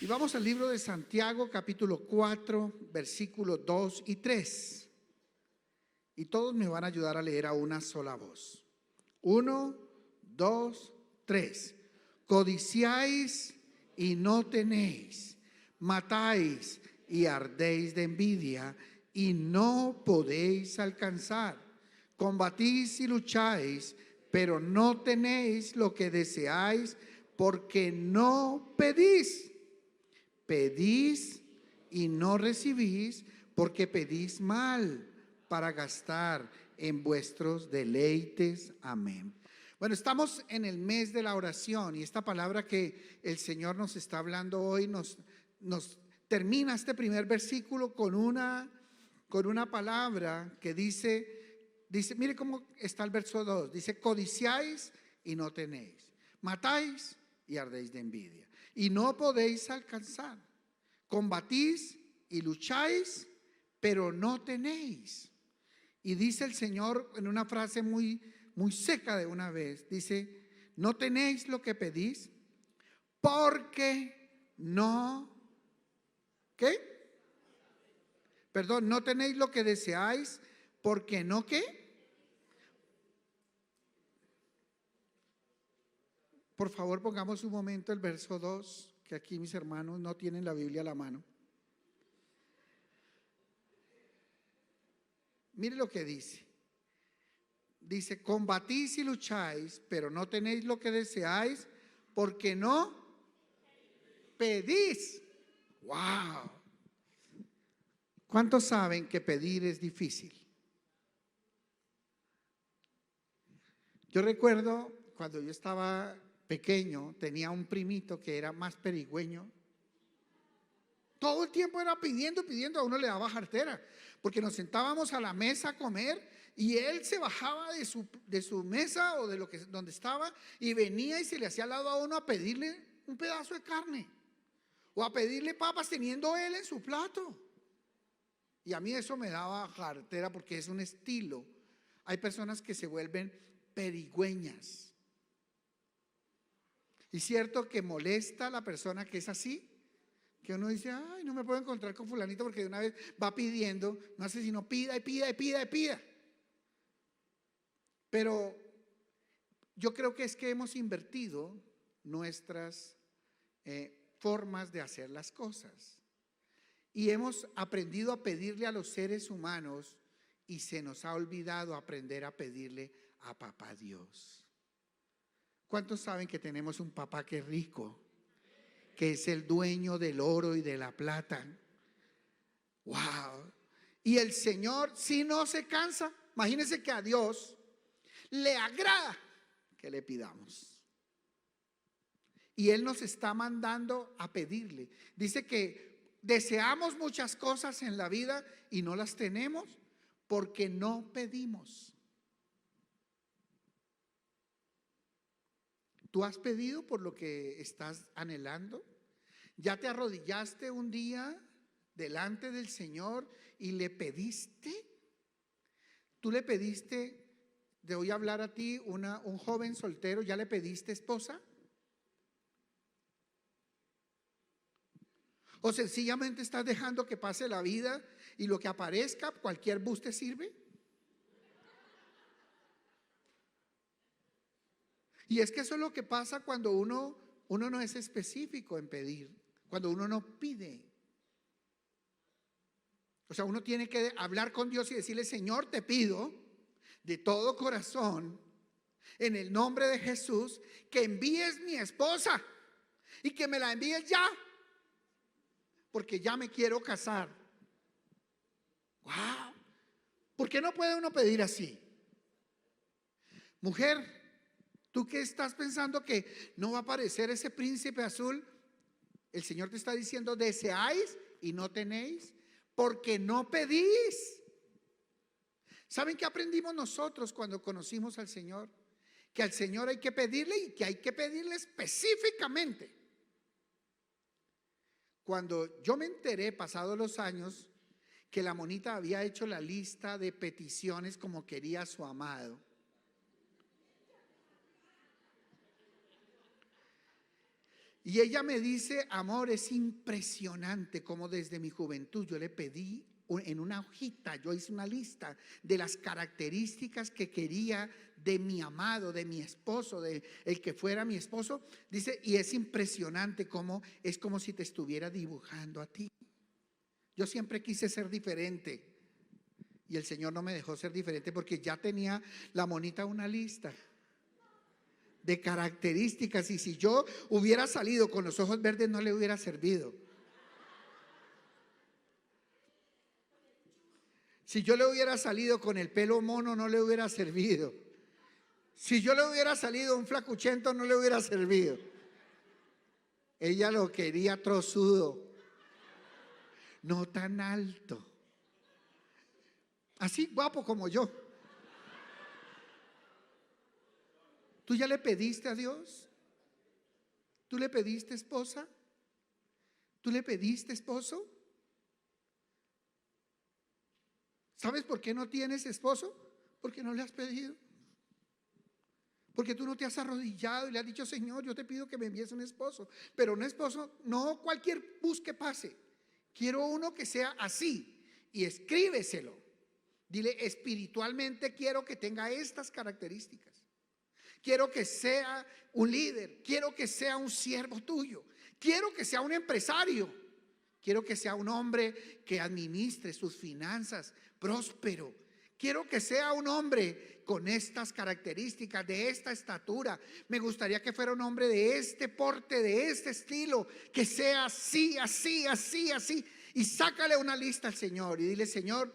Y vamos al libro de Santiago, capítulo 4, versículos 2 y 3. Y todos me van a ayudar a leer a una sola voz. 1, 2, 3. Codiciáis y no tenéis, matáis y ardéis de envidia y no podéis alcanzar. Combatís y lucháis, pero no tenéis lo que deseáis porque no pedís. Pedís y no recibís porque pedís mal para gastar en vuestros deleites. Amén. Bueno, estamos en el mes de la oración y esta palabra que el Señor nos está hablando hoy nos termina este primer versículo con una palabra que dice, mire cómo está el verso 2, dice: codiciáis y no tenéis, matáis y ardéis de envidia y no podéis alcanzar, combatís y lucháis, pero no tenéis. Y dice el Señor en una frase muy seca de una vez, dice: no tenéis lo que pedís porque no, ¿qué? Perdón, no tenéis lo que deseáis porque no, ¿qué? Por favor, pongamos un momento el verso 2, que aquí mis hermanos no tienen la Biblia a la mano. Mire lo que dice. Dice: combatís y lucháis, pero no tenéis lo que deseáis porque no pedís. ¡Wow! ¿Cuántos saben que pedir es difícil? Yo recuerdo cuando yo estaba pequeño, tenía un primito que era más perigüeño. Todo el tiempo era pidiendo, a uno le daba jartera, porque nos sentábamos a la mesa a comer y él se bajaba de su mesa o de donde estaba y venía y se le hacía al lado a uno a pedirle un pedazo de carne o a pedirle papas teniendo él en su plato. Y a mí eso me daba jartera porque es un estilo. Hay personas que se vuelven perigüeñas. Y cierto que molesta a la persona que es así, que uno dice: ay, no me puedo encontrar con fulanito porque de una vez va pidiendo, no hace sino pida y pida y pida y pida. Pero yo creo que es que hemos invertido nuestras formas de hacer las cosas y hemos aprendido a pedirle a los seres humanos y se nos ha olvidado aprender a pedirle a papá Dios. ¿Cuántos saben que tenemos un papá que es rico, que es el dueño del oro y de la plata? ¡Wow! Y el Señor, si no se cansa, imagínense que a Dios le agrada que le pidamos. Y Él nos está mandando a pedirle. Dice que deseamos muchas cosas en la vida y no las tenemos porque no pedimos. ¿Tú has pedido por lo que estás anhelando? ¿Ya te arrodillaste un día delante del Señor y le pediste? ¿Tú le pediste? Te voy a hablar a ti, un joven soltero, ¿ya le pediste esposa? ¿O sencillamente estás dejando que pase la vida y lo que aparezca, cualquier bus te sirve? Y es que eso es lo que pasa cuando uno no es específico en pedir, cuando uno no pide. O sea, uno tiene que hablar con Dios y decirle: Señor, te pido de todo corazón, en el nombre de Jesús, que envíes mi esposa y que me la envíes ya, porque ya me quiero casar. ¡Wow! ¿Por qué no puede uno pedir así? Mujer, ¿tú qué estás pensando que no va a aparecer ese príncipe azul? El Señor te está diciendo: deseáis y no tenéis porque no pedís. ¿Saben qué aprendimos nosotros cuando conocimos al Señor? Que al Señor hay que pedirle y que hay que pedirle específicamente. Cuando yo me enteré, pasados los años, que la monita había hecho la lista de peticiones como quería a su amado, Y ella me dice: amor, es impresionante cómo desde mi juventud yo le pedí en una hojita, yo hice una lista de las características que quería de mi amado, de mi esposo, de el que fuera mi esposo. Dice, y es impresionante cómo es como si te estuviera dibujando a ti. Yo siempre quise ser diferente y el Señor no me dejó ser diferente porque ya tenía la monita una lista de características, y si yo hubiera salido con los ojos verdes no le hubiera servido. Si yo le hubiera salido con el pelo mono no le hubiera servido. Si yo le hubiera salido un flacuchento no le hubiera servido. Ella lo quería trozudo, no tan alto, así guapo como yo. ¿Tú ya le pediste a Dios? ¿Tú le pediste esposa? ¿Tú le pediste esposo? ¿Sabes por qué no tienes esposo? Porque no le has pedido. Porque tú no te has arrodillado y le has dicho: Señor, yo te pido que me envíes un esposo. Pero un esposo, no cualquier bus que pase. Quiero uno que sea así. Y escríbeselo. Dile: espiritualmente quiero que tenga estas características. Quiero que sea un líder. Quiero que sea un siervo tuyo. Quiero que sea un empresario. Quiero que sea un hombre que administre sus finanzas, próspero. Quiero que sea un hombre con estas características, de esta estatura. Me gustaría que fuera un hombre de este porte, de este estilo, que sea así, así, así, así. Y sácale una lista al Señor y dile: Señor,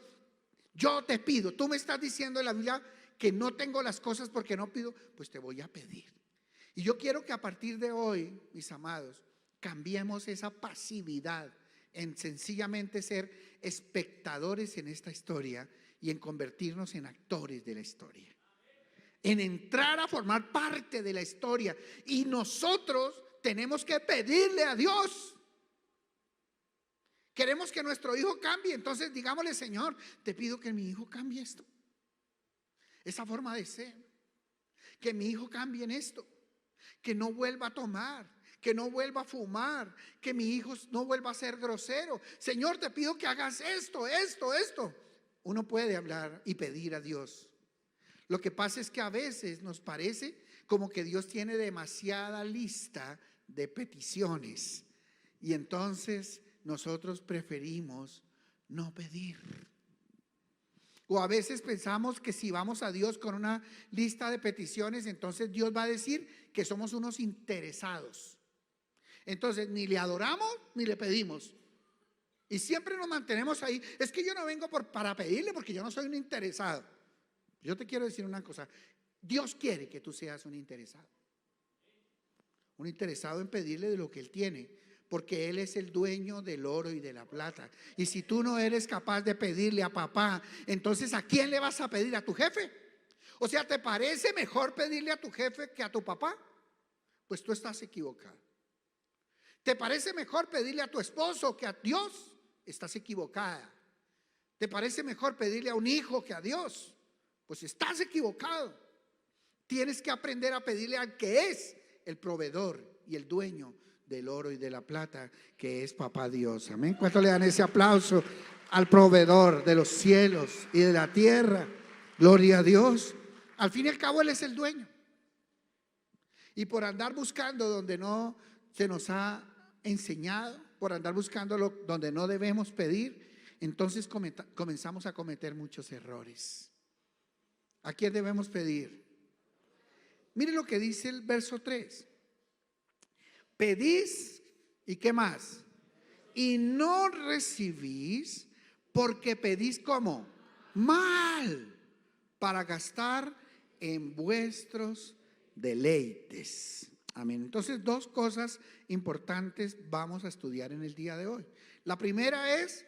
yo te pido. Tú me estás diciendo en la Biblia que no tengo las cosas porque no pido, pues te voy a pedir. Y yo quiero que a partir de hoy, mis amados, cambiemos esa pasividad en sencillamente ser espectadores en esta historia y en convertirnos en actores de la historia, en entrar a formar parte de la historia. Y nosotros tenemos que pedirle a Dios. Queremos que nuestro hijo cambie, entonces digámosle: Señor, te pido que mi hijo cambie esto, esa forma de ser, que mi hijo cambie en esto, que no vuelva a tomar, que no vuelva a fumar, que mi hijo no vuelva a ser grosero. Señor, te pido que hagas esto, esto, esto. Uno puede hablar y pedir a Dios. Lo que pasa es que a veces nos parece como que Dios tiene demasiada lista de peticiones y entonces nosotros preferimos no pedir. O a veces pensamos que si vamos a Dios con una lista de peticiones, entonces Dios va a decir que somos unos interesados. Entonces ni le adoramos ni le pedimos. Y siempre nos mantenemos ahí. Es que yo no vengo para pedirle porque yo no soy un interesado. Yo te quiero decir una cosa: Dios quiere que tú seas un interesado. Un interesado en pedirle de lo que Él tiene, porque Él es el dueño del oro y de la plata. Y si tú no eres capaz de pedirle a papá, entonces ¿a quién le vas a pedir? ¿A tu jefe? O sea, ¿te parece mejor pedirle a tu jefe que a tu papá? Pues tú estás equivocado. ¿Te parece mejor pedirle a tu esposo que a Dios? Estás equivocada. ¿Te parece mejor pedirle a un hijo que a Dios? Pues estás equivocado. Tienes que aprender a pedirle al que es el proveedor y el dueño del oro y de la plata, que es papá Dios. Amén. ¿Cuánto le dan ese aplauso al proveedor de los cielos y de la tierra? Gloria a Dios. Al fin y al cabo Él es el dueño. Y por andar buscando donde no se nos ha enseñado, por andar buscando donde no debemos pedir, entonces comenzamos a cometer muchos errores. ¿A quién debemos pedir? Mire lo que dice el verso 3. Pedís, ¿y qué más? Y no recibís, porque pedís ¿cómo? Mal, para gastar en vuestros deleites. Amén. Entonces, dos cosas importantes vamos a estudiar en el día de hoy. La primera es: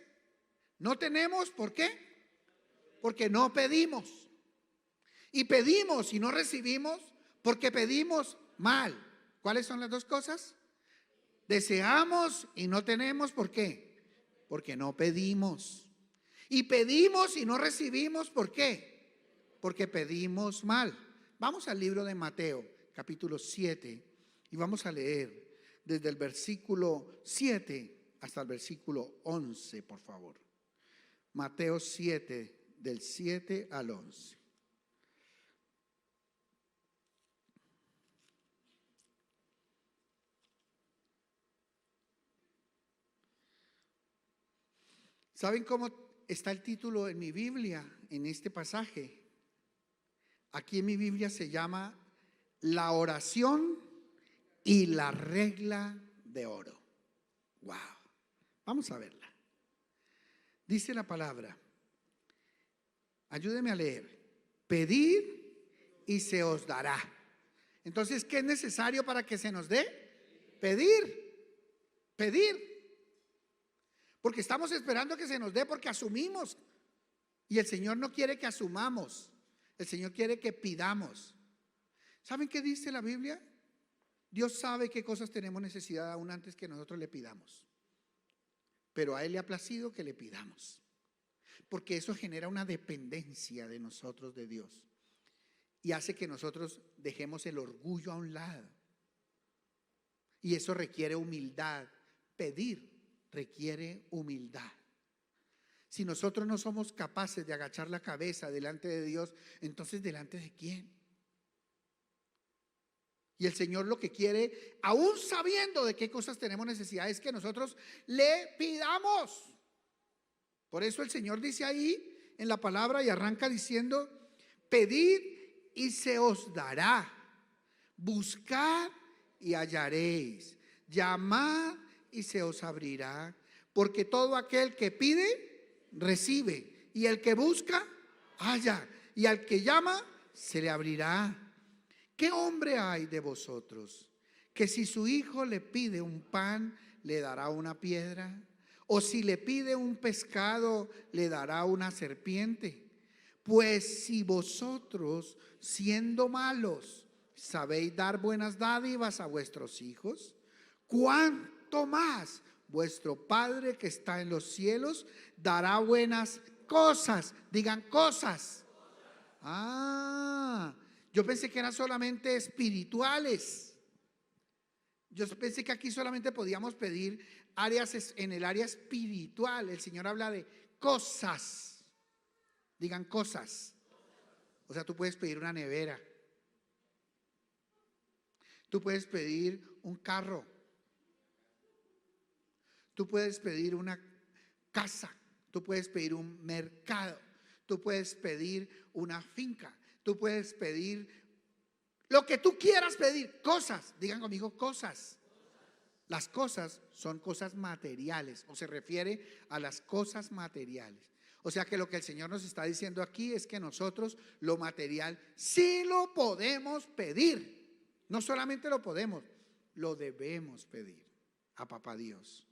no tenemos, ¿por qué? Porque no pedimos. Y pedimos y no recibimos porque pedimos mal. ¿Cuáles son las dos cosas? Deseamos y no tenemos, ¿por qué? Porque no pedimos. Y pedimos y no recibimos, ¿por qué? Porque pedimos mal. Vamos al libro de Mateo, capítulo 7, y vamos a leer desde el versículo 7 hasta el versículo 11, por favor. Mateo 7, del 7 al 11. ¿Saben cómo está el título en mi Biblia, en este pasaje? Aquí en mi Biblia se llama la oración y la regla de oro. Wow. Vamos a verla. Dice la palabra, ayúdeme a leer: pedid y se os dará. Entonces, ¿qué es necesario para que se nos dé? Pedir. Porque estamos esperando que se nos dé, porque asumimos. Y el Señor no quiere que asumamos. El Señor quiere que pidamos. ¿Saben qué dice la Biblia? Dios sabe qué cosas tenemos necesidad aún antes que nosotros le pidamos. Pero a Él le ha placido que le pidamos, porque eso genera una dependencia de nosotros de Dios y hace que nosotros dejemos el orgullo a un lado. Y eso requiere humildad. Pedir requiere humildad. Si nosotros no somos capaces de agachar la cabeza delante de Dios, entonces ¿delante de quién? Y el Señor lo que quiere, aún sabiendo de qué cosas tenemos necesidad, es que nosotros le pidamos. Por eso el Señor dice ahí en la palabra y arranca diciendo: pedid y se os dará, buscad y hallaréis, llamad y se os abrirá, porque todo aquel que pide, recibe, y el que busca, halla, y al que llama, se le abrirá. ¿Qué hombre hay de vosotros que si su hijo le pide un pan, le dará una piedra? ¿O si le pide un pescado, le dará una serpiente? Pues si vosotros, siendo malos, sabéis dar buenas dádivas a vuestros hijos, ¿cuánto más vuestro Padre que está en los cielos dará buenas cosas? Digan cosas. Yo pensé que eran solamente espirituales. Yo pensé que aquí solamente podíamos pedir áreas en el área espiritual. El Señor habla de cosas. Digan cosas. O sea, tú puedes pedir una nevera. Tú puedes pedir un carro. Tú puedes pedir una casa. Tú puedes pedir un mercado. Tú puedes pedir una finca. Tú puedes pedir lo que tú quieras pedir. Cosas. Digan conmigo cosas. Las cosas son cosas materiales, o se refiere a las cosas materiales. O sea que lo que el Señor nos está diciendo aquí es que nosotros lo material sí lo podemos pedir. No solamente lo podemos, lo debemos pedir a Papá Dios.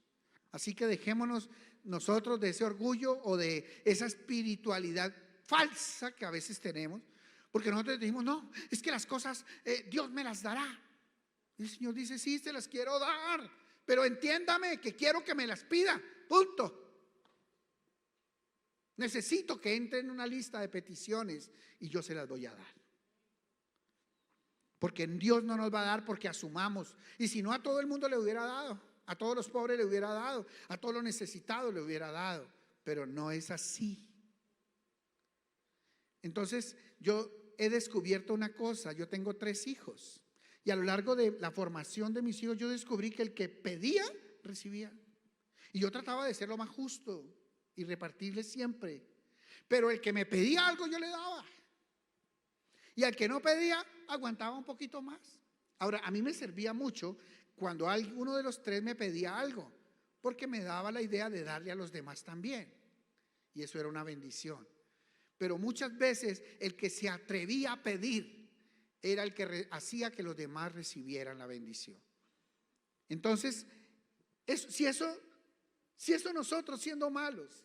Así que dejémonos nosotros de ese orgullo o de esa espiritualidad falsa que a veces tenemos, porque nosotros decimos: no, es que las cosas Dios me las dará. Y el Señor dice: sí, se las quiero dar, pero entiéndame que quiero que me las pida, punto. Necesito que entre en una lista de peticiones y yo se las voy a dar. Porque Dios no nos va a dar porque asumamos. Y si no, a todo el mundo le hubiera dado, a todos los pobres le hubiera dado, a todos los necesitados le hubiera dado. Pero no es así. Entonces yo he descubierto una cosa. Yo tengo 3 hijos y a lo largo de la formación de mis hijos yo descubrí que el que pedía, recibía. Y yo trataba de ser lo más justo y repartirle siempre. Pero el que me pedía algo yo le daba. Y al que no pedía, aguantaba un poquito más. Ahora, a mí me servía mucho cuando alguno de los 3 me pedía algo, porque me daba la idea de darle a los demás también. Y eso era una bendición. Pero muchas veces el que se atrevía a pedir era el que hacía que los demás recibieran la bendición. Entonces, si eso nosotros, siendo malos,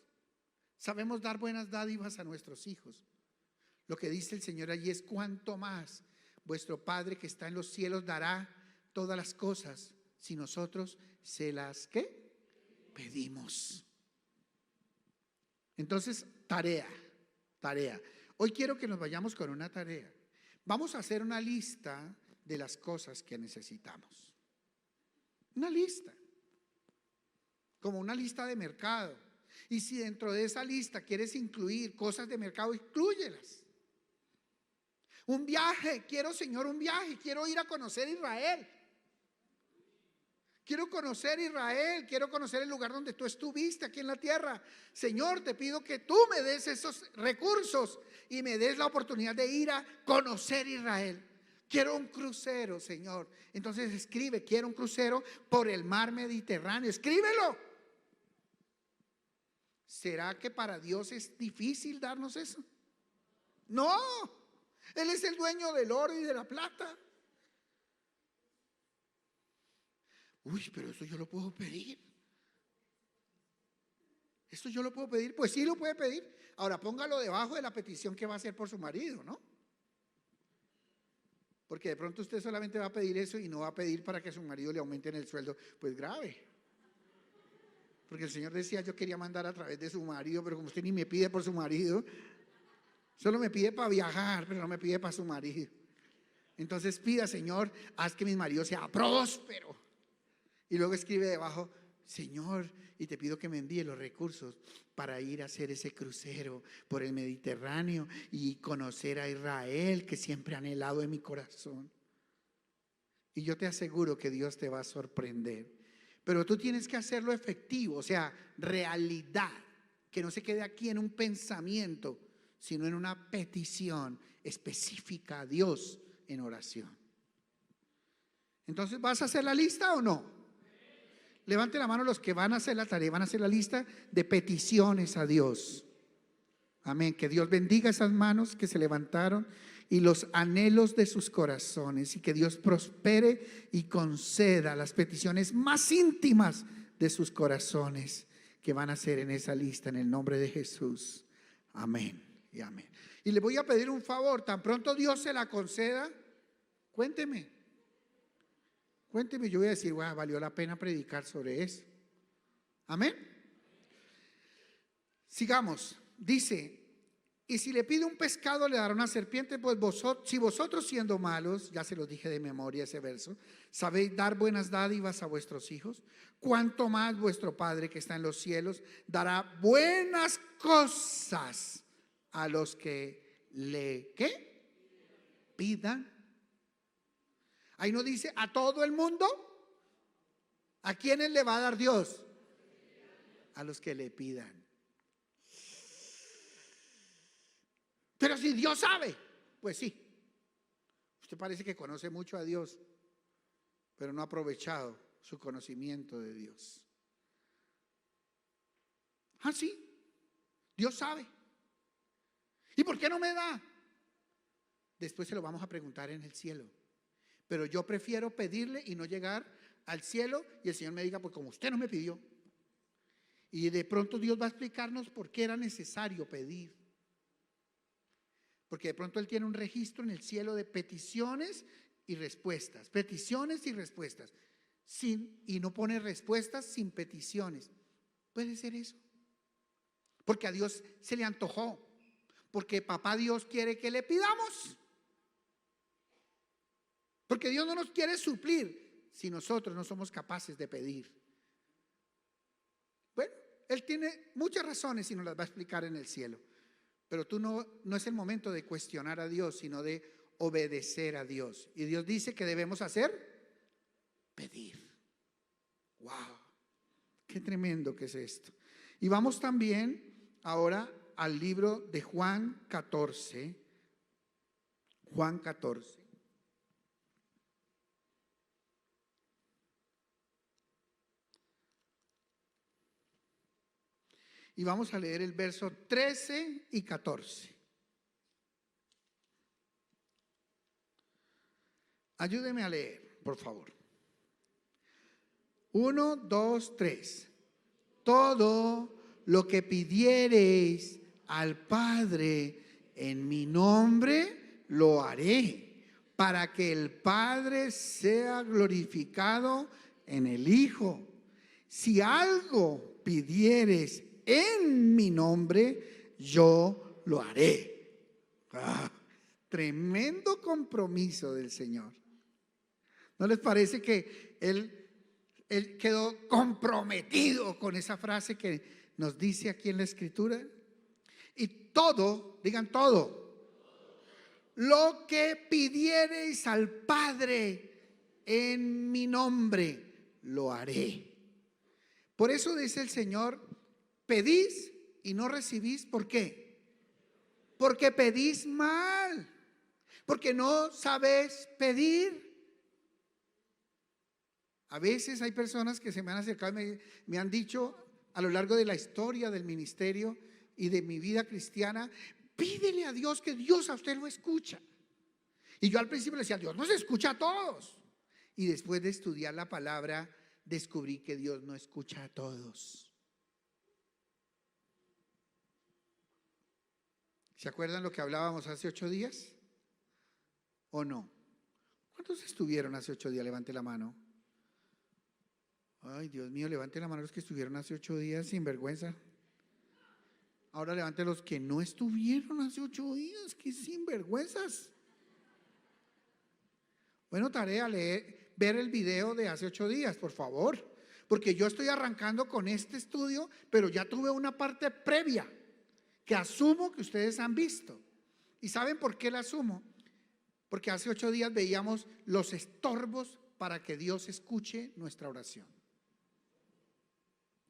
sabemos dar buenas dádivas a nuestros hijos, lo que dice el Señor allí es: cuánto más vuestro Padre que está en los cielos dará todas las cosas si nosotros se las ¿qué? Pedimos. Entonces, tarea. Hoy quiero que nos vayamos con una tarea. Vamos a hacer una lista de las cosas que necesitamos. Una lista, como una lista de mercado. Y si dentro de esa lista quieres incluir cosas de mercado, inclúyelas. Un viaje, quiero, Señor, un viaje, quiero ir a conocer Israel. Quiero conocer Israel, quiero conocer el lugar donde tú estuviste aquí en la tierra. Señor, te pido que tú me des esos recursos y me des la oportunidad de ir a conocer Israel. Quiero un crucero, Señor. Entonces escribe, quiero un crucero por el mar Mediterráneo. Escríbelo. ¿Será que para Dios es difícil darnos eso? No, Él es el dueño del oro y de la plata. Uy, pero eso yo lo puedo pedir. ¿Esto yo lo puedo pedir? Pues sí lo puede pedir. Ahora póngalo debajo de la petición que va a hacer por su marido, ¿no? Porque de pronto usted solamente va a pedir eso y no va a pedir para que su marido le aumente en el sueldo. Pues grave. Porque el Señor decía, yo quería mandar a través de su marido, pero como usted ni me pide por su marido, solo me pide para viajar, pero no me pide para su marido. Entonces pida, Señor, haz que mi marido sea próspero. Y luego escribe debajo, Señor, y te pido que me envíe los recursos para ir a hacer ese crucero por el Mediterráneo y conocer a Israel, que siempre ha anhelado en mi corazón. Y yo te aseguro que Dios te va a sorprender. Pero tú tienes que hacerlo efectivo, o sea, realidad, que no se quede aquí en un pensamiento, sino en una petición específica a Dios en oración. Entonces, ¿vas a hacer la lista o no? Levante la mano los que van a hacer la tarea, van a hacer la lista de peticiones a Dios. Amén. Que Dios bendiga esas manos que se levantaron y los anhelos de sus corazones, y que Dios prospere y conceda las peticiones más íntimas de sus corazones que van a hacer en esa lista, en el nombre de Jesús. Amén y amén. Y le voy a pedir un favor, tan pronto Dios se la conceda, cuénteme, yo voy a decir, wow, valió la pena predicar sobre eso. Amén. Sigamos, dice, y si le pide un pescado le dará una serpiente, pues si vosotros siendo malos, ya se los dije de memoria ese verso, sabéis dar buenas dádivas a vuestros hijos, cuánto más vuestro Padre que está en los cielos dará buenas cosas a los que le, ¿qué? Pidan. Ahí no dice a todo el mundo. ¿A quiénes le va a dar Dios? A los que le pidan. Pero si Dios sabe, pues sí. Usted parece que conoce mucho a Dios, pero no ha aprovechado su conocimiento de Dios. Ah, sí, Dios sabe. ¿Y por qué no me da? Después se lo vamos a preguntar en el cielo. Pero yo prefiero pedirle y no llegar al cielo y el Señor me diga, pues como usted no me pidió. Y de pronto Dios va a explicarnos por qué era necesario pedir. Porque de pronto Él tiene un registro en el cielo de peticiones y respuestas. Peticiones y respuestas. Y no pone respuestas sin peticiones. Puede ser eso. Porque a Dios se le antojó. Porque papá Dios quiere que le pidamos. Porque Dios no nos quiere suplir si nosotros no somos capaces de pedir. Bueno, Él tiene muchas razones y nos las va a explicar en el cielo. Pero tú no es el momento de cuestionar a Dios, sino de obedecer a Dios. Y Dios dice que debemos hacer, pedir. Wow, qué tremendo que es esto. Y vamos también ahora al libro de Juan 14. Juan 14. Y vamos a leer el verso 13 y 14. Ayúdeme a leer, por favor. 1, 2, 3. Todo lo que pidiereis al Padre en mi nombre, lo haré, para que el Padre sea glorificado en el Hijo. Si algo pidiereis en mi nombre, yo lo haré. Tremendo compromiso del Señor. ¿No les parece que Él Él quedó comprometido con esa frase que nos dice aquí en la Escritura. Y todo, digan todo, lo que pidiereis al Padre en mi nombre, lo haré. Por eso dice el Señor, pedís y no recibís. ¿Por qué? Porque pedís mal, porque no sabéis pedir. A veces hay personas que se me han acercado y me han dicho a lo largo de la historia del ministerio y de mi vida cristiana, pídele a Dios que Dios a usted lo escucha. Y yo al principio le decía, Dios nos escucha a todos. Y después de estudiar la palabra, descubrí que Dios no escucha a todos. ¿Se acuerdan lo que hablábamos hace 8 días? ¿O no? ¿Cuántos estuvieron hace 8 días? Levante la mano. Ay, Dios mío, levante la mano los que estuvieron hace 8 días sin vergüenza. Ahora levante los que no estuvieron hace 8 días, que sinvergüenzas. Bueno, tarea, ver el video de hace 8 días, por favor. Porque yo estoy arrancando con este estudio, pero ya tuve una parte previa que asumo que ustedes han visto. ¿Y saben por qué la asumo? Porque hace 8 días veíamos los estorbos para que Dios escuche nuestra oración.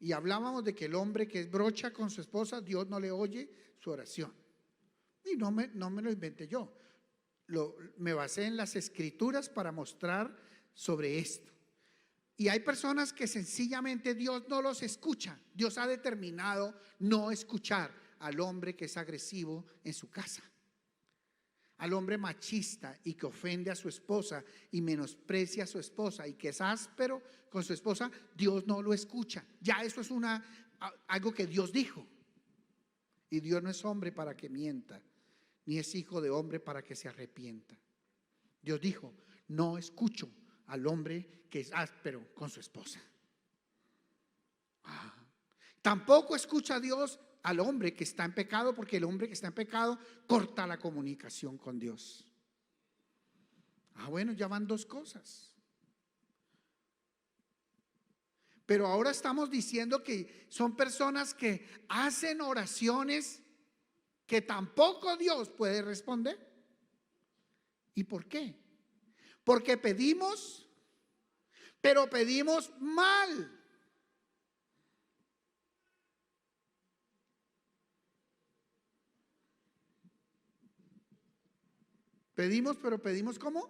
Y hablábamos de que el hombre que es brocha con su esposa, Dios no le oye su oración. Y no me lo inventé yo. Me basé en las escrituras para mostrar sobre esto. Y hay personas que sencillamente Dios no los escucha. Dios ha determinado no escuchar al hombre que es agresivo en su casa, al hombre machista y que ofende a su esposa y menosprecia a su esposa y que es áspero con su esposa. Dios no lo escucha. Ya eso es algo que Dios dijo. Y Dios no es hombre para que mienta, ni es hijo de hombre para que se arrepienta. Dios dijo, no escucho al hombre que es áspero con su esposa. Tampoco escucha a Dios al hombre que está en pecado, porque el hombre que está en pecado corta la comunicación con Dios. Bueno, ya van 2 cosas. Pero ahora estamos diciendo que son personas que hacen oraciones que tampoco Dios puede responder. ¿Y por qué? Porque pedimos, pero pedimos mal. Pedimos, pero pedimos ¿cómo?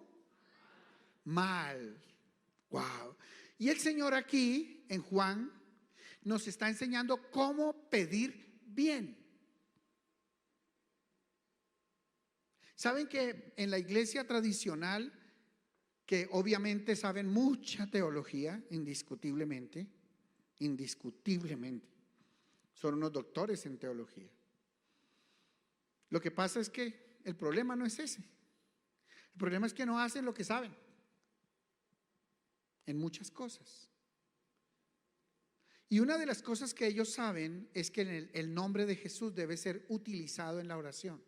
Mal. Wow. Y el Señor aquí en Juan nos está enseñando cómo pedir bien. Saben que en la iglesia tradicional, que obviamente saben mucha teología, indiscutiblemente, son unos doctores en teología. Lo que pasa es que el problema no es ese. El problema es que no hacen lo que saben en muchas cosas. Y una de las cosas que ellos saben es que el nombre de Jesús debe ser utilizado en la oración.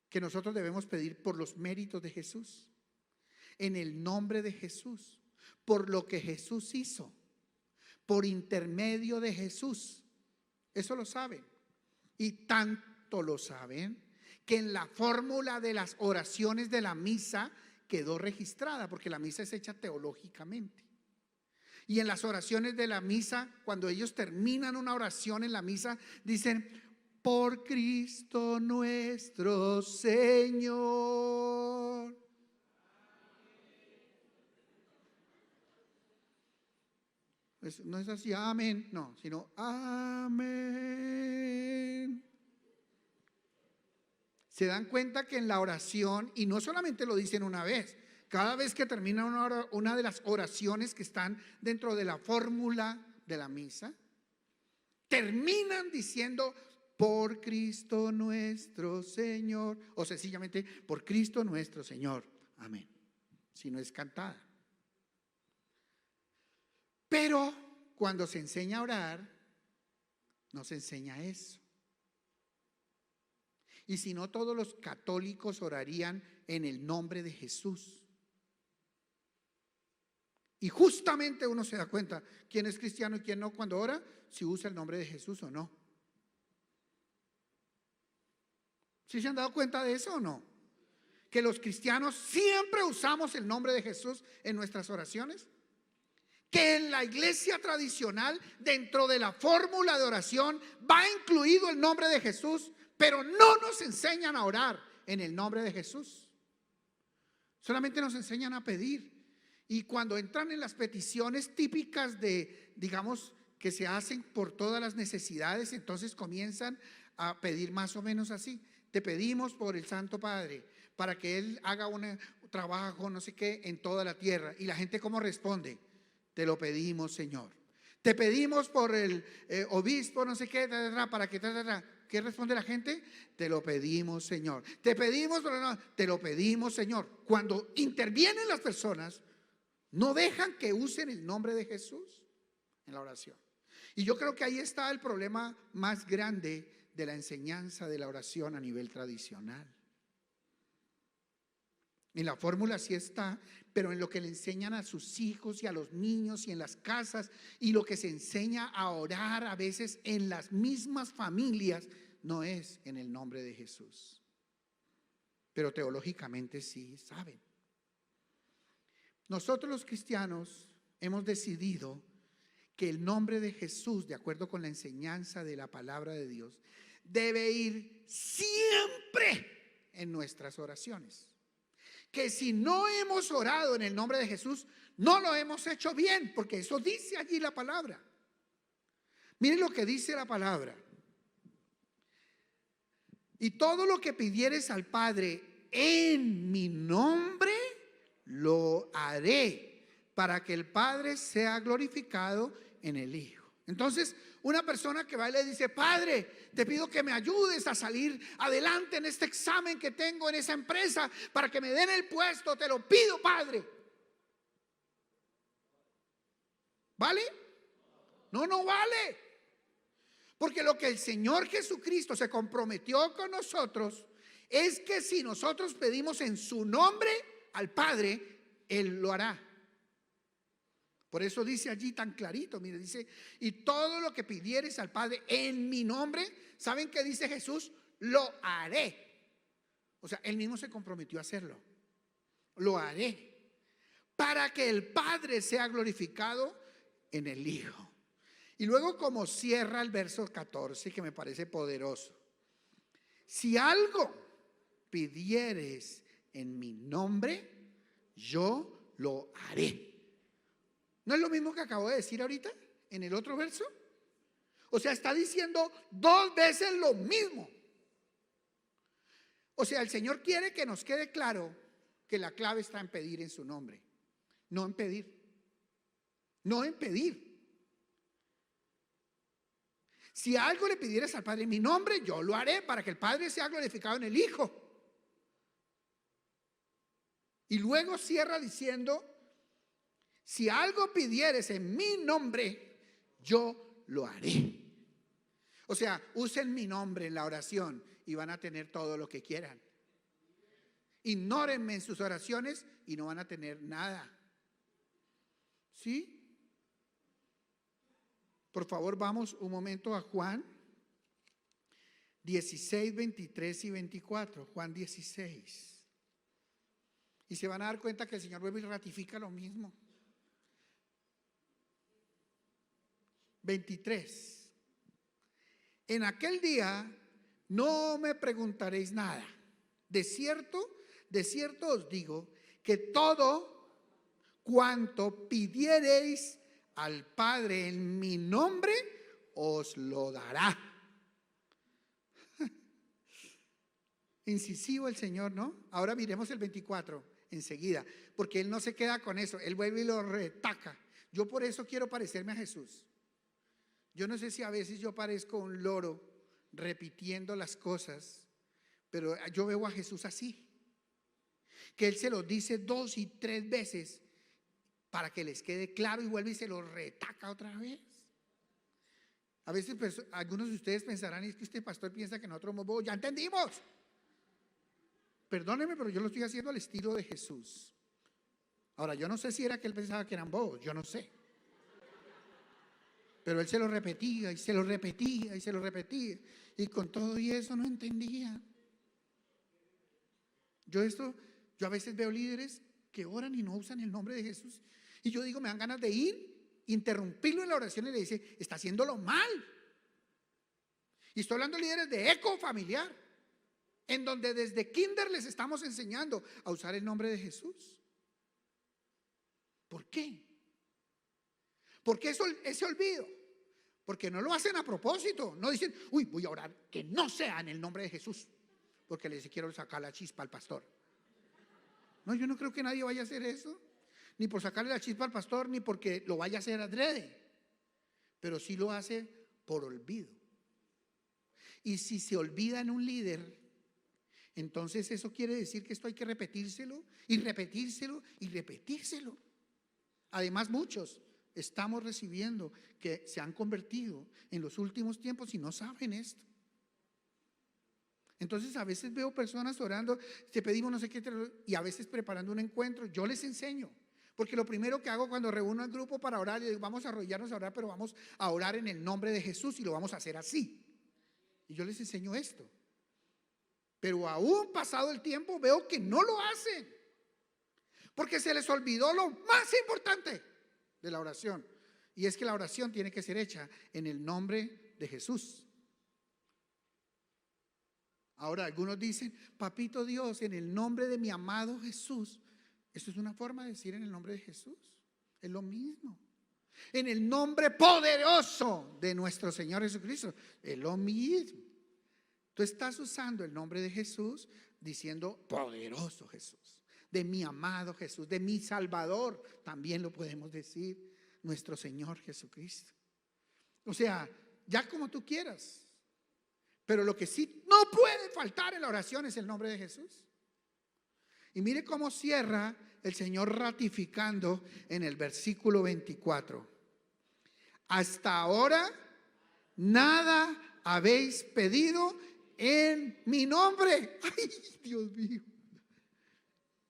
Que nosotros debemos pedir por los méritos de Jesús, en el nombre de Jesús, por lo que Jesús hizo, por intermedio de Jesús. Eso lo saben. Y tanto lo saben que en la fórmula de las oraciones de la misa quedó registrada, porque la misa es hecha teológicamente. Y en las oraciones de la misa, cuando ellos terminan una oración en la misa, dicen: por Cristo nuestro Señor. No es así, amén, no, sino amén. Se dan cuenta que en la oración, y no solamente lo dicen una vez, cada vez que termina una de las oraciones que están dentro de la fórmula de la misa, terminan diciendo: por Cristo nuestro Señor, o sencillamente por Cristo nuestro Señor, amén, si no es cantada. Pero cuando se enseña a orar, no se enseña eso. Y si no, todos los católicos orarían en el nombre de Jesús. Y justamente uno se da cuenta quién es cristiano y quién no cuando ora, si usa el nombre de Jesús o no. ¿Sí se han dado cuenta de eso o no? Que los cristianos siempre usamos el nombre de Jesús en nuestras oraciones. Que en la iglesia tradicional, dentro de la fórmula de oración, va incluido el nombre de Jesús, pero no nos enseñan a orar en el nombre de Jesús. Solamente nos enseñan a pedir. Y cuando entran en las peticiones típicas de, digamos, que se hacen por todas las necesidades, entonces comienzan a pedir más o menos así. Te pedimos por el Santo Padre, para que Él haga un trabajo, no sé qué, en toda la tierra. Y la gente, ¿cómo responde? Te lo pedimos, Señor. Te pedimos por el obispo, no sé qué, para que... ¿Qué responde la gente? Te lo pedimos, Señor. Te pedimos, pero no, te lo pedimos, Señor. Cuando intervienen las personas, no dejan que usen el nombre de Jesús en la oración. Y yo creo que ahí está el problema más grande de la enseñanza de la oración a nivel tradicional. En la fórmula sí está, pero en lo que le enseñan a sus hijos y a los niños y en las casas, y lo que se enseña a orar a veces en las mismas familias, no es en el nombre de Jesús. Pero teológicamente sí saben. Nosotros los cristianos hemos decidido que el nombre de Jesús, de acuerdo con la enseñanza de la palabra de Dios, debe ir siempre en nuestras oraciones. Que si no hemos orado en el nombre de Jesús, no lo hemos hecho bien, porque eso dice allí la palabra. Miren lo que dice la palabra. Y todo lo que pidieres al Padre en mi nombre, lo haré, para que el Padre sea glorificado en el Hijo. Entonces, una persona que va y le dice: Padre, te pido que me ayudes a salir adelante en este examen que tengo en esa empresa para que me den el puesto, te lo pido, Padre. ¿Vale? No, no vale. Porque lo que el Señor Jesucristo se comprometió con nosotros es que si nosotros pedimos en su nombre al Padre, Él lo hará. Por eso dice allí tan clarito, mire, dice: y todo lo que pidieres al Padre en mi nombre, ¿saben qué dice Jesús? Lo haré. O sea, Él mismo se comprometió a hacerlo. Lo haré, para que el Padre sea glorificado en el Hijo. Y luego, como cierra el verso 14, que me parece poderoso: si algo pidieres en mi nombre, yo lo haré. ¿No es lo mismo que acabo de decir ahorita en el otro verso? O sea, está diciendo dos veces lo mismo. O sea, el Señor quiere que nos quede claro que la clave está en pedir en su nombre, no en pedir. No en pedir. Si algo le pidieras al Padre en mi nombre, yo lo haré, para que el Padre sea glorificado en el Hijo. Y luego cierra diciendo: si algo pidieres en mi nombre, yo lo haré. O sea, usen mi nombre en la oración y van a tener todo lo que quieran. Ignórenme en sus oraciones y no van a tener nada. ¿Sí? Por favor, vamos un momento a Juan 16, 23 y 24. Juan 16. Y se van a dar cuenta que el Señor vuelve y ratifica lo mismo. 23. En aquel día no me preguntaréis nada. De cierto os digo que todo cuanto pidiereis al Padre en mi nombre, os lo dará. Incisivo el Señor, ¿no? Ahora miremos el 24 enseguida, porque Él no se queda con eso, Él vuelve y lo retaca. Yo por eso quiero parecerme a Jesús. Yo no sé si a veces yo parezco un loro repitiendo las cosas, pero yo veo a Jesús así, que Él se lo dice 2 y 3 veces para que les quede claro, y vuelve y se lo retaca otra vez. A veces pues, algunos de ustedes pensarán: es que este pastor piensa que nosotros somos bobos. Ya entendimos. Perdónenme, pero yo lo estoy haciendo al estilo de Jesús. Ahora, yo no sé si era que él pensaba que eran bobos, yo no sé. Pero él se lo repetía y se lo repetía y se lo repetía. Y con todo y eso no entendía. Yo a veces veo líderes que oran y no usan el nombre de Jesús. Y yo digo, me dan ganas de ir, interrumpirlo en la oración y le dice, está haciéndolo mal. Y estoy hablando de líderes de eco familiar, en donde desde kinder les estamos enseñando a usar el nombre de Jesús. ¿Por qué? ¿Por qué ese olvido? Porque no lo hacen a propósito. No dicen, uy, voy a orar que no sea en el nombre de Jesús, porque les quiero sacar la chispa al pastor. No, yo no creo que nadie vaya a hacer eso, ni por sacarle la chispa al pastor, ni porque lo vaya a hacer adrede, pero sí lo hace por olvido. Y si se olvida en un líder, entonces eso quiere decir que esto hay que repetírselo y repetírselo y repetírselo. Además, muchos estamos recibiendo que se han convertido en los últimos tiempos y no saben esto. Entonces a veces veo personas orando, te pedimos no sé qué, y a veces preparando un encuentro, yo les enseño. Porque lo primero que hago cuando reúno al grupo para orar, yo digo, vamos a arrodillarnos a orar, pero vamos a orar en el nombre de Jesús y lo vamos a hacer así. Y yo les enseño esto. Pero aún pasado el tiempo veo que no lo hacen, porque se les olvidó lo más importante de la oración. Y es que la oración tiene que ser hecha en el nombre de Jesús. Ahora algunos dicen, papito Dios, en el nombre de mi amado Jesús. Eso es una forma de decir en el nombre de Jesús. Es lo mismo. En el nombre poderoso de nuestro Señor Jesucristo. Es lo mismo. Tú estás usando el nombre de Jesús diciendo poderoso Jesús, de mi amado Jesús, de mi Salvador. También lo podemos decir, nuestro Señor Jesucristo. O sea, ya como tú quieras. Pero lo que sí no puede faltar en la oración es el nombre de Jesús. Y mire cómo cierra el Señor ratificando en el versículo 24. Hasta ahora nada habéis pedido en mi nombre. Ay, Dios mío.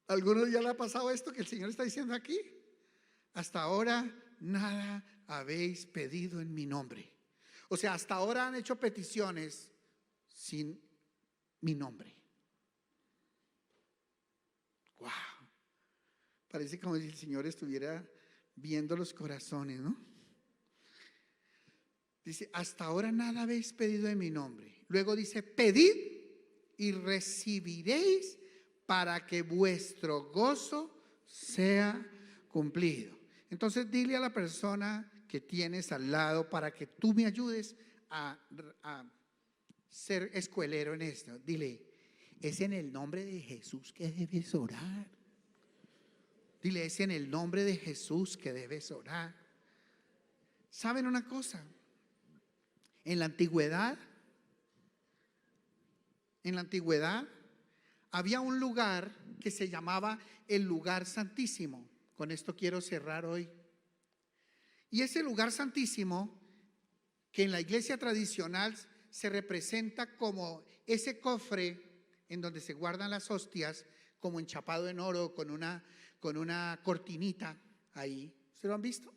¿Algunos ya le ha pasado esto que el Señor está diciendo aquí? Hasta ahora nada habéis pedido en mi nombre. O sea, hasta ahora han hecho peticiones sin mi nombre. Wow. Parece como si el Señor estuviera viendo los corazones, ¿no? Dice, hasta ahora nada habéis pedido en mi nombre. Luego dice, pedid y recibiréis para que vuestro gozo sea cumplido. Entonces dile a la persona que tienes al lado para que tú me ayudes a ser escuelero en esto. Dile, es en el nombre de Jesús que debes orar. Dile, es en el nombre de Jesús que debes orar. ¿Saben una cosa? En la antigüedad había un lugar que se llamaba el lugar santísimo. Con esto quiero cerrar hoy. Y ese lugar santísimo, que en la iglesia tradicional se representa como ese cofre en donde se guardan las hostias, como enchapado en oro con una cortinita ahí. ¿Se lo han visto?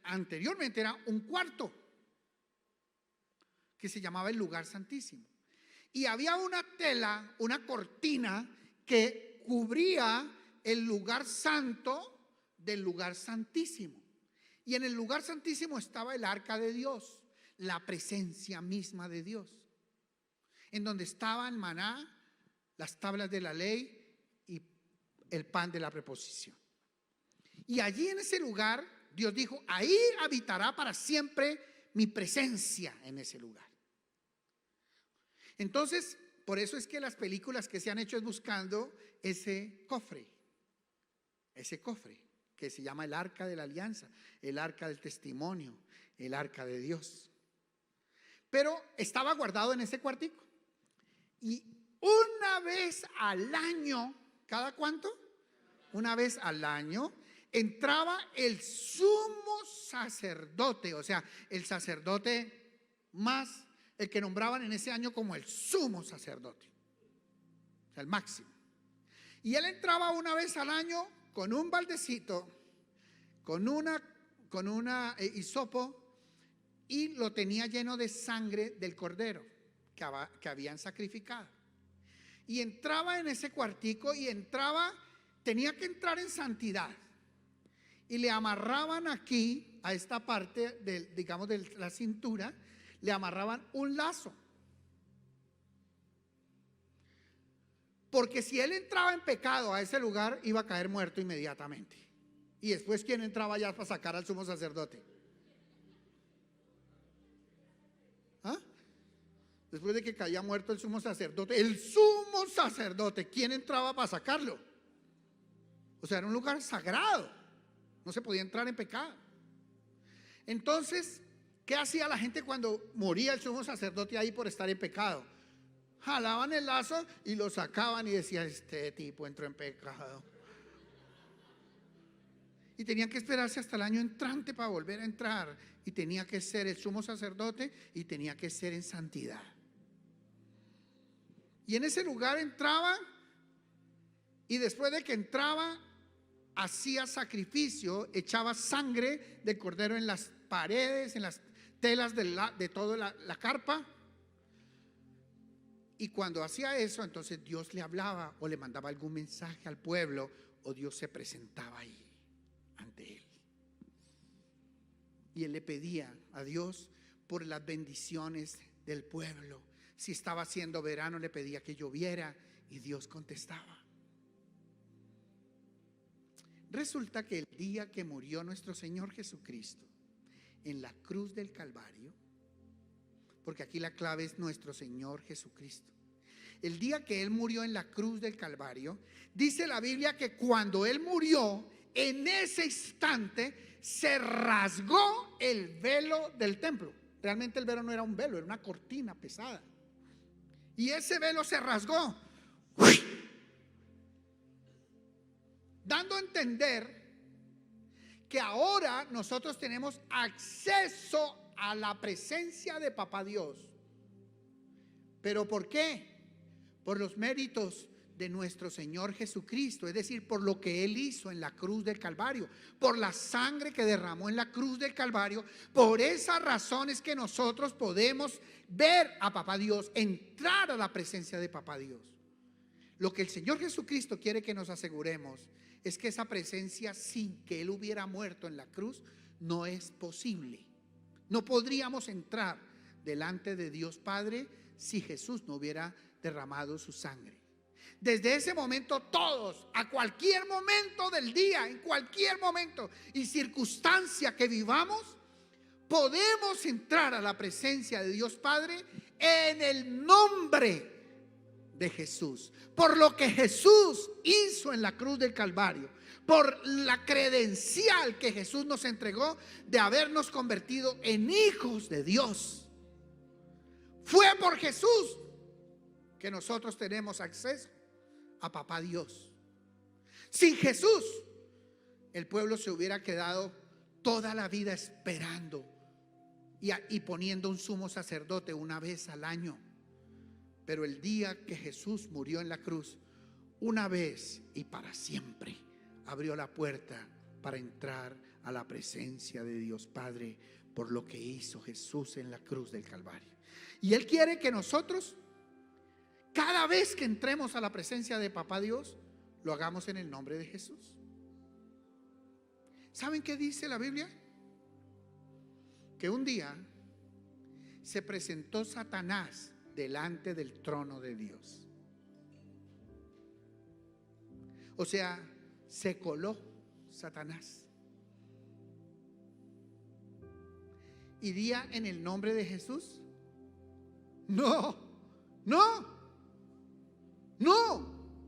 Anteriormente era un cuarto que se llamaba el lugar santísimo. Y había una tela, una cortina que cubría el lugar santo del lugar santísimo. Y en el lugar santísimo estaba el arca de Dios, la presencia misma de Dios, en donde estaban maná, las tablas de la ley y el pan de la preposición. Y allí en ese lugar Dios dijo, ahí habitará para siempre mi presencia en ese lugar. Entonces, por eso es que las películas que se han hecho es buscando ese cofre que se llama el arca de la alianza, el arca del testimonio, el arca de Dios. Pero estaba guardado en ese cuartico. Y una vez al año, ¿cada cuánto? Una vez al año entraba el sumo sacerdote, o sea, el sacerdote más, el que nombraban en ese año como el sumo sacerdote, o sea, el máximo. Y él entraba una vez al año con un baldecito, con una hisopo, y lo tenía lleno de sangre del cordero que habían sacrificado. Y entraba en ese cuartico y tenía que entrar en santidad. Y le amarraban aquí, a esta parte digamos de la cintura, le amarraban un lazo. Porque si él entraba en pecado a ese lugar, iba a caer muerto inmediatamente. Y después, ¿quién entraba ya para sacar al sumo sacerdote? ¿Ah? Después de que caía muerto el sumo sacerdote, ¿quién entraba para sacarlo? O sea, era un lugar sagrado, no se podía entrar en pecado. Entonces, ¿qué hacía la gente cuando moría el sumo sacerdote ahí por estar en pecado? Jalaban el lazo y lo sacaban y decían: este tipo entró en pecado. Y tenían que esperarse hasta el año entrante para volver a entrar. Y tenía que ser el sumo sacerdote y tenía que ser en santidad. Y en ese lugar entraba, y después de que entraba, hacía sacrificio, echaba sangre del cordero en las paredes, en las telas de toda la carpa. Y cuando hacía eso, entonces Dios le hablaba o le mandaba algún mensaje al pueblo, o Dios se presentaba ahí ante él. Y él le pedía a Dios por las bendiciones del pueblo. Si estaba haciendo verano, le pedía que lloviera y Dios contestaba. Resulta que el día que murió nuestro Señor Jesucristo en la cruz del Calvario, porque aquí la clave es nuestro Señor Jesucristo, el día que Él murió en la cruz del Calvario, dice la Biblia que cuando Él murió, en ese instante se rasgó el velo del templo. Realmente el velo no era un velo, era una cortina pesada. Y ese velo se rasgó, dando a entender que ahora nosotros tenemos acceso a la presencia de Papá Dios. ¿Pero por qué? Por los méritos de nuestro Señor Jesucristo, es decir, por lo que Él hizo en la cruz del Calvario, por la sangre que derramó en la cruz del Calvario. Por esas razones que nosotros podemos ver a Papá Dios, entrar a la presencia de Papá Dios. Lo que el Señor Jesucristo quiere que nos aseguremos es que esa presencia, sin que Él hubiera muerto en la cruz, no es posible. No podríamos entrar delante de Dios Padre si Jesús no hubiera derramado su sangre. Desde ese momento todos, a cualquier momento del día, en cualquier momento y circunstancia que vivamos, podemos entrar a la presencia de Dios Padre en el nombre de Jesús, por lo que Jesús hizo en la cruz del Calvario, por la credencial que Jesús nos entregó de habernos convertido en hijos de Dios. Fue por Jesús que nosotros tenemos acceso a Papá Dios. Sin Jesús, el pueblo se hubiera quedado toda la vida esperando y poniendo un sumo sacerdote una vez al año. Pero el día que Jesús murió en la cruz, una vez y para siempre, abrió la puerta para entrar a la presencia de Dios Padre por lo que hizo Jesús en la cruz del Calvario. Y Él quiere que nosotros, cada vez que entremos a la presencia de Papá Dios, lo hagamos en el nombre de Jesús. ¿Saben qué dice la Biblia? Que un día se presentó Satanás delante del trono de Dios. O sea, se coló Satanás. ¿Iría en el nombre de Jesús? No, no.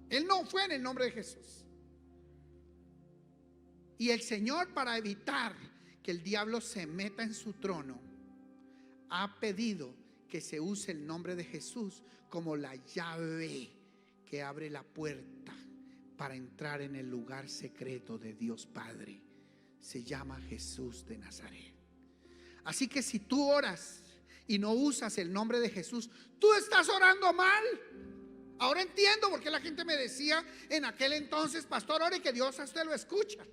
Él no fue en el nombre de Jesús. Y el Señor, para evitar que el diablo se meta en su trono, ha pedido que se use el nombre de Jesús como la llave que abre la puerta para entrar en el lugar secreto de Dios Padre. Se llama Jesús de Nazaret. Así que si tú oras y no usas el nombre de Jesús, tú estás orando mal. Ahora entiendo por qué la gente me decía en aquel entonces: pastor, ore que Dios a usted lo escucha.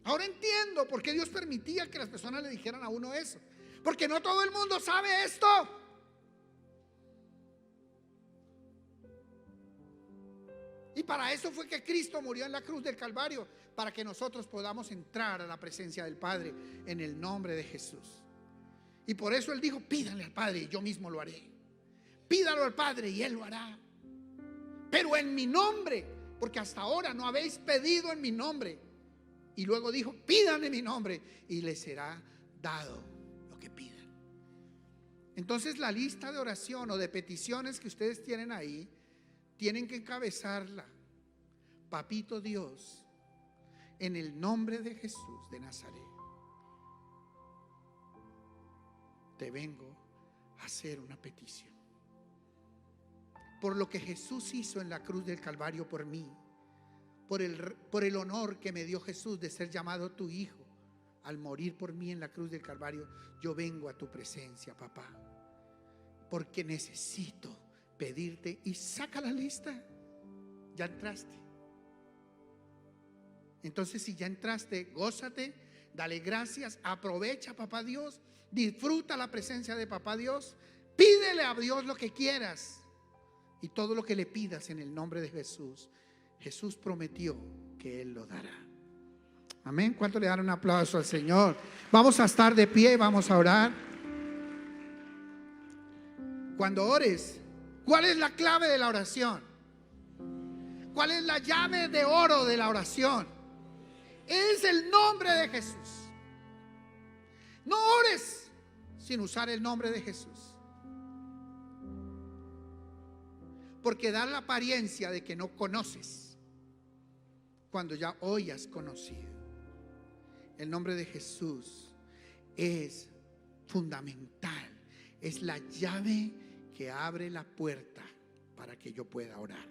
Ahora entiendo por qué Dios permitía que las personas le dijeran a uno eso. Porque no todo el mundo sabe esto. Y para eso fue que Cristo murió en la cruz del Calvario, para que nosotros podamos entrar a la presencia del Padre en el nombre de Jesús. Y por eso Él dijo: pídanle al Padre y yo mismo lo haré. Pídalo al Padre y Él lo hará, pero en mi nombre, porque hasta ahora no habéis pedido en mi nombre. Y luego dijo: pidan en mi nombre y les será dado lo que pidan. Entonces la lista de oración o de peticiones que ustedes tienen ahí, tienen que encabezarla: Papito Dios, en el nombre de Jesús de Nazaret, te vengo a hacer una petición. Por lo que Jesús hizo en la cruz del Calvario por mí, por el honor que me dio Jesús de ser llamado tu hijo, al morir por mí en la cruz del Calvario, yo vengo a tu presencia, papá, porque necesito pedirte. Y saca la lista. Ya entraste. Entonces, si ya entraste, gózate, dale gracias, aprovecha, papá Dios, disfruta la presencia de papá Dios, pídele a Dios lo que quieras. Y todo lo que le pidas en el nombre de Jesús, Jesús prometió que Él lo dará. Amén. ¿Cuánto le dan un aplauso al Señor? Vamos a estar de pie, vamos a orar. Cuando ores, ¿cuál es la clave de la oración? ¿Cuál es la llave de oro de la oración? Es el nombre de Jesús. No ores sin usar el nombre de Jesús, porque da la apariencia de que no conoces cuando ya hoy has conocido. El nombre de Jesús es fundamental, es la llave que abre la puerta para que yo pueda orar.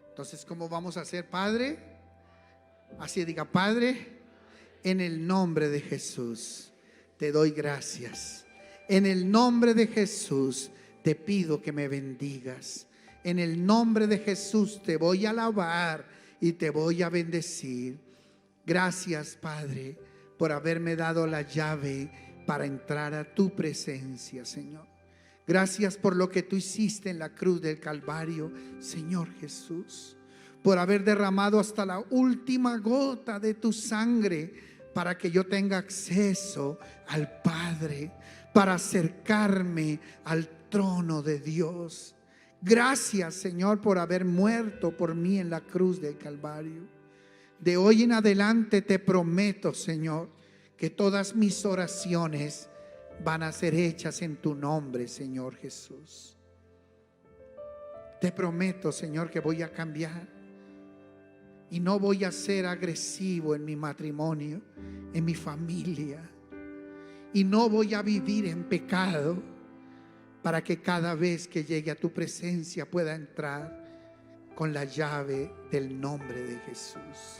Entonces, ¿cómo vamos a hacer, Padre? Así diga: Padre, en el nombre de Jesús te doy gracias. En el nombre de Jesús te pido que me bendigas. En el nombre de Jesús te voy a alabar y te voy a bendecir. Gracias, Padre, por haberme dado la llave para entrar a tu presencia, Señor. Gracias por lo que tú hiciste en la cruz del Calvario, Señor Jesús, por haber derramado hasta la última gota de tu sangre para que yo tenga acceso al Padre, para acercarme al trono de Dios. Gracias, Señor, por haber muerto por mí en la cruz del Calvario. De hoy en adelante te prometo, Señor, que todas mis oraciones van a ser hechas en tu nombre, Señor Jesús. Te prometo, Señor, que voy a cambiar y no voy a ser agresivo en mi matrimonio, en mi familia, y no voy a vivir en pecado, para que cada vez que llegue a tu presencia pueda entrar con la llave del nombre de Jesús.